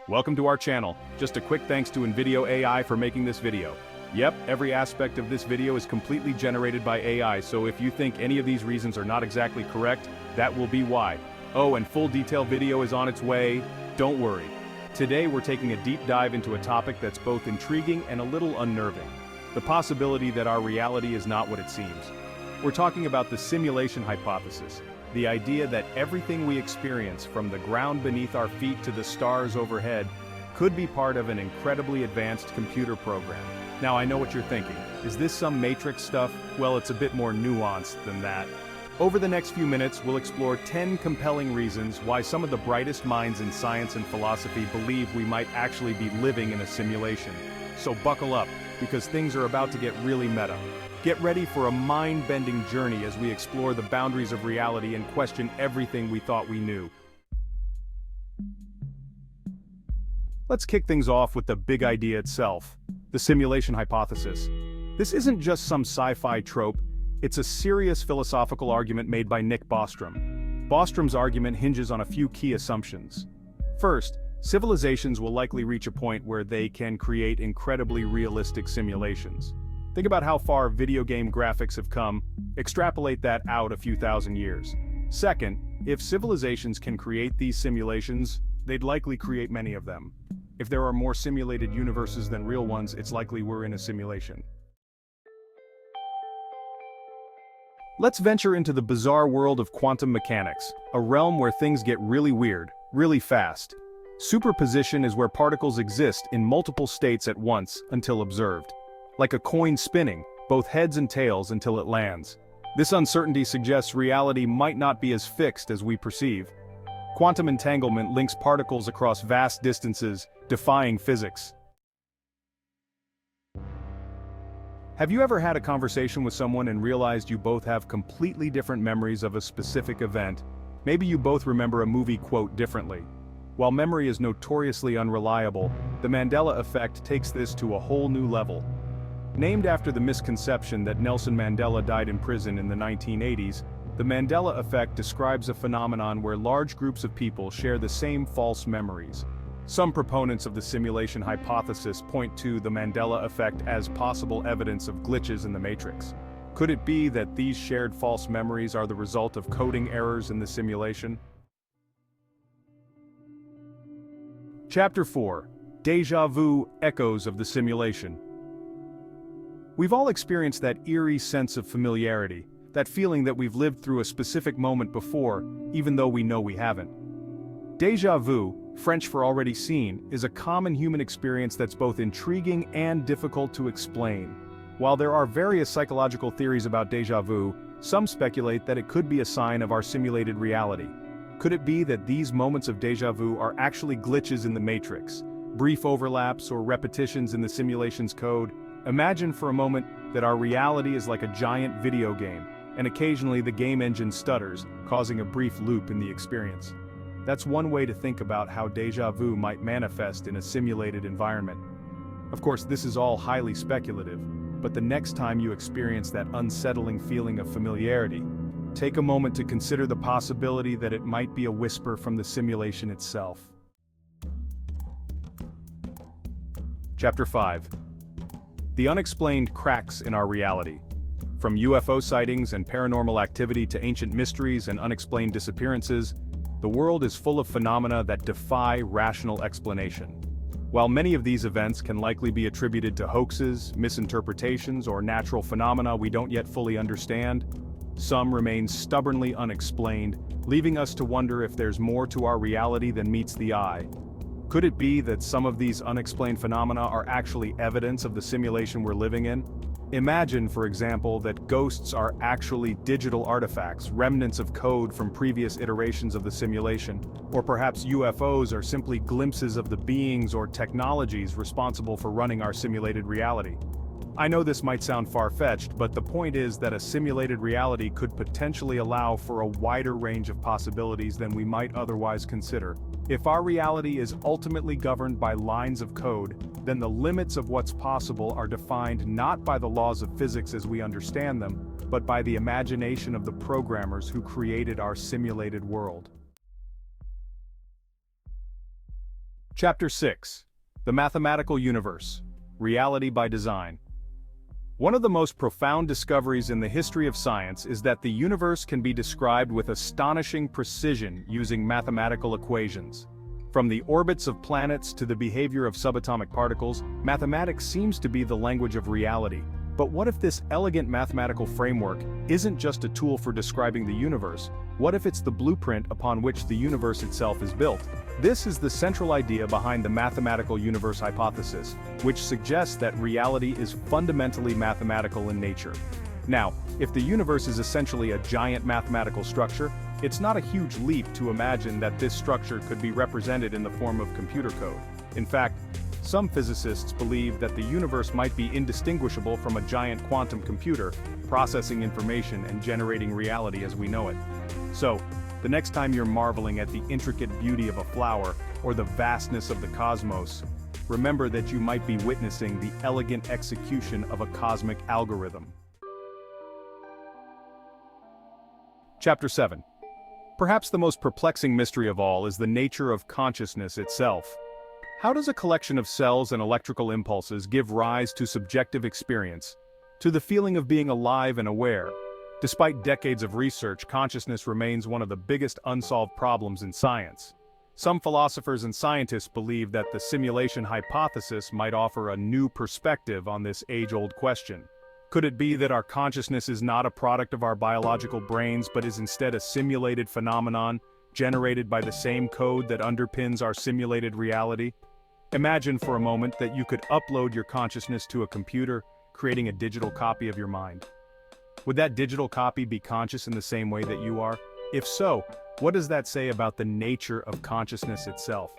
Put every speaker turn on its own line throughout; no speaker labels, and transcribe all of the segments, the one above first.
Welcome to our channel. Just a quick thanks to Invideo AI for making this video. Yep, every aspect of this video is completely generated by AI, so if you think any of these reasons are not exactly correct, that will be why. Oh, and full detailed video is on its way, don't worry. Today we're taking a deep dive into a topic that's both intriguing and a little unnerving. The possibility that our reality is not what it seems. We're talking about the simulation hypothesis. The idea that everything we experience, from the ground beneath our feet to the stars overhead, could be part of an incredibly advanced computer program. Now I know what you're thinking. Is this some Matrix stuff? Well, it's a bit more nuanced than that. Over the next few minutes, we'll explore 10 compelling reasons why some of the brightest minds in science and philosophy believe we might actually be living in a simulation. So buckle up, because things are about to get really meta. Get ready for a mind-bending journey as we explore the boundaries of reality and question everything we thought we knew. Let's kick things off with the big idea itself, the simulation hypothesis. This isn't just some sci-fi trope, it's a serious philosophical argument made by Nick Bostrom. Bostrom's argument hinges on a few key assumptions. First, civilizations will likely reach a point where they can create incredibly realistic simulations. Think about how far video game graphics have come, extrapolate that out a few thousand years. Second, if civilizations can create these simulations, they'd likely create many of them. If there are more simulated universes than real ones, it's likely we're in a simulation. Let's venture into the bizarre world of quantum mechanics, a realm where things get really weird, really fast. Superposition is where particles exist in multiple states at once until observed. Like a coin spinning, both heads and tails until it lands. This uncertainty suggests reality might not be as fixed as we perceive. Quantum entanglement links particles across vast distances, defying physics. Have you ever had a conversation with someone and realized you both have completely different memories of a specific event? Maybe you both remember a movie quote differently. While memory is notoriously unreliable, the Mandela effect takes this to a whole new level. Named after the misconception that Nelson Mandela died in prison in the 1980s, the Mandela effect describes a phenomenon where large groups of people share the same false memories. Some proponents of the simulation hypothesis point to the Mandela effect as possible evidence of glitches in the Matrix. Could it be that these shared false memories are the result of coding errors in the simulation? Chapter 4. Déjà vu, Echoes of the Simulation. We've all experienced that eerie sense of familiarity, that feeling that we've lived through a specific moment before, even though we know we haven't. Déjà vu, French for already seen, is a common human experience that's both intriguing and difficult to explain. While there are various psychological theories about déjà vu, some speculate that it could be a sign of our simulated reality. Could it be that these moments of déjà vu are actually glitches in the Matrix, brief overlaps or repetitions in the simulation's code? Imagine for a moment that our reality is like a giant video game, and occasionally the game engine stutters, causing a brief loop in the experience. That's one way to think about how déjà vu might manifest in a simulated environment. Of course, this is all highly speculative, but the next time you experience that unsettling feeling of familiarity, take a moment to consider the possibility that it might be a whisper from the simulation itself. Chapter 5. The unexplained cracks in our reality. From UFO sightings and paranormal activity to ancient mysteries and unexplained disappearances, the world is full of phenomena that defy rational explanation. While many of these events can likely be attributed to hoaxes, misinterpretations, or natural phenomena we don't yet fully understand, some remain stubbornly unexplained, leaving us to wonder if there's more to our reality than meets the eye. Could it be that some of these unexplained phenomena are actually evidence of the simulation we're living in? Imagine, for example, that ghosts are actually digital artifacts, remnants of code from previous iterations of the simulation, or perhaps UFOs are simply glimpses of the beings or technologies responsible for running our simulated reality. I know this might sound far-fetched, but the point is that a simulated reality could potentially allow for a wider range of possibilities than we might otherwise consider. If our reality is ultimately governed by lines of code, then the limits of what's possible are defined not by the laws of physics as we understand them, but by the imagination of the programmers who created our simulated world. Chapter 6. The Mathematical Universe. Reality by Design. One of the most profound discoveries in the history of science is that the universe can be described with astonishing precision using mathematical equations. From the orbits of planets to the behavior of subatomic particles, mathematics seems to be the language of reality. But what if this elegant mathematical framework isn't just a tool for describing the universe? What if it's the blueprint upon which the universe itself is built? This is the central idea behind the mathematical universe hypothesis, which suggests that reality is fundamentally mathematical in nature. Now, if the universe is essentially a giant mathematical structure, it's not a huge leap to imagine that this structure could be represented in the form of computer code. In fact, some physicists believe that the universe might be indistinguishable from a giant quantum computer, processing information and generating reality as we know it. So, the next time you're marveling at the intricate beauty of a flower or the vastness of the cosmos, remember that you might be witnessing the elegant execution of a cosmic algorithm. Chapter 7. Perhaps the most perplexing mystery of all is the nature of consciousness itself. How does a collection of cells and electrical impulses give rise to subjective experience, to the feeling of being alive and aware? Despite decades of research, consciousness remains one of the biggest unsolved problems in science. Some philosophers and scientists believe that the simulation hypothesis might offer a new perspective on this age-old question. Could it be that our consciousness is not a product of our biological brains but is instead a simulated phenomenon, generated by the same code that underpins our simulated reality? Imagine for a moment that you could upload your consciousness to a computer, creating a digital copy of your mind. Would that digital copy be conscious in the same way that you are? If so, what does that say about the nature of consciousness itself?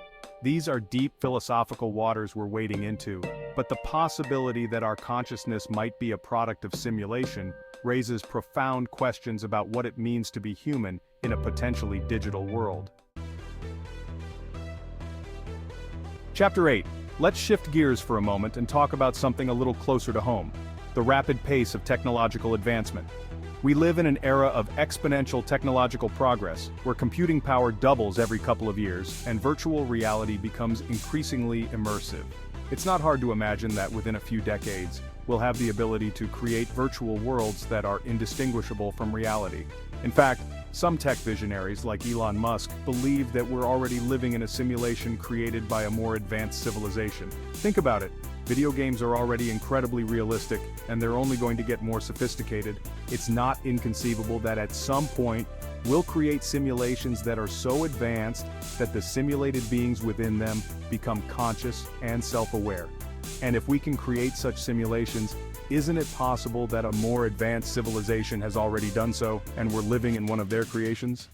These are deep philosophical waters we're wading into, but the possibility that our consciousness might be a product of simulation raises profound questions about what it means to be human in a potentially digital world. Chapter 8. Let's shift gears for a moment and talk about something a little closer to home: the rapid pace of technological advancement. We live in an era of exponential technological progress, where computing power doubles every couple of years, and virtual reality becomes increasingly immersive. It's not hard to imagine that within a few decades, we'll have the ability to create virtual worlds that are indistinguishable from reality. In fact, some tech visionaries like Elon Musk believe that we're already living in a simulation created by a more advanced civilization. Think about it. Video games are already incredibly realistic, and they're only going to get more sophisticated. It's not inconceivable that at some point, we'll create simulations that are so advanced that the simulated beings within them become conscious and self-aware. And if we can create such simulations, isn't it possible that a more advanced civilization has already done so, and we're living in one of their creations?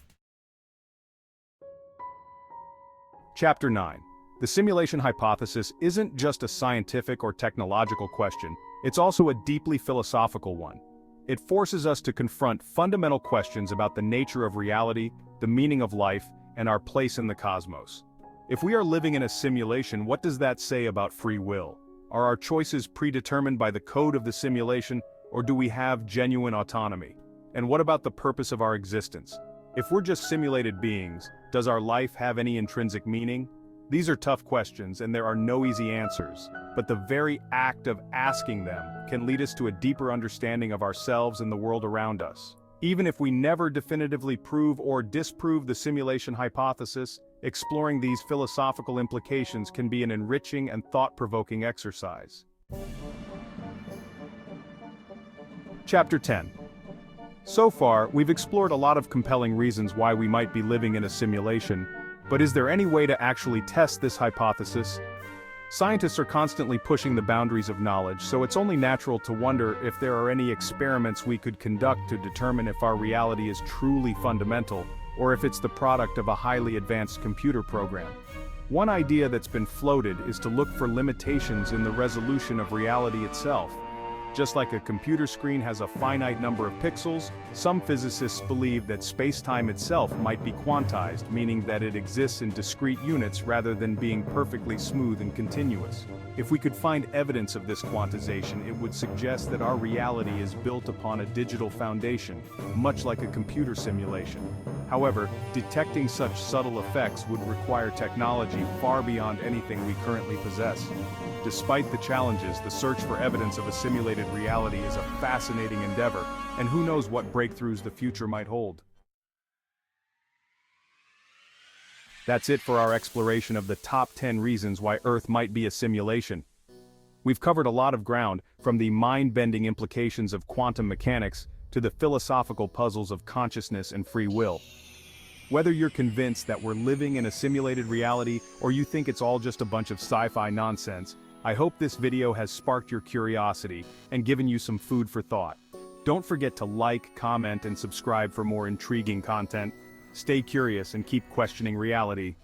Chapter 9. The simulation hypothesis isn't just a scientific or technological question, it's also a deeply philosophical one. It forces us to confront fundamental questions about the nature of reality, the meaning of life, and our place in the cosmos. If we are living in a simulation, what does that say about free will? Are our choices predetermined by the code of the simulation, or do we have genuine autonomy? And what about the purpose of our existence? If we're just simulated beings, does our life have any intrinsic meaning? These are tough questions, and there are no easy answers, but the very act of asking them can lead us to a deeper understanding of ourselves and the world around us. Even if we never definitively prove or disprove the simulation hypothesis, exploring these philosophical implications can be an enriching and thought-provoking exercise. Chapter 10. So far, we've explored a lot of compelling reasons why we might be living in a simulation, but is there any way to actually test this hypothesis? Scientists are constantly pushing the boundaries of knowledge, so it's only natural to wonder if there are any experiments we could conduct to determine if our reality is truly fundamental, or if it's the product of a highly advanced computer program. One idea that's been floated is to look for limitations in the resolution of reality itself. Just like a computer screen has a finite number of pixels, some physicists believe that space-time itself might be quantized, meaning that it exists in discrete units rather than being perfectly smooth and continuous. If we could find evidence of this quantization, it would suggest that our reality is built upon a digital foundation, much like a computer simulation. However, detecting such subtle effects would require technology far beyond anything we currently possess. Despite the challenges, the search for evidence of a simulated reality is a fascinating endeavor, and who knows what breakthroughs the future might hold. That's it for our exploration of the top 10 reasons why Earth might be a simulation. We've covered a lot of ground, from the mind-bending implications of quantum mechanics to the philosophical puzzles of consciousness and free will. Whether you're convinced that we're living in a simulated reality or you think it's all just a bunch of sci-fi nonsense, I hope this video has sparked your curiosity and given you some food for thought. Don't forget to like, comment, and subscribe for more intriguing content. Stay curious and keep questioning reality.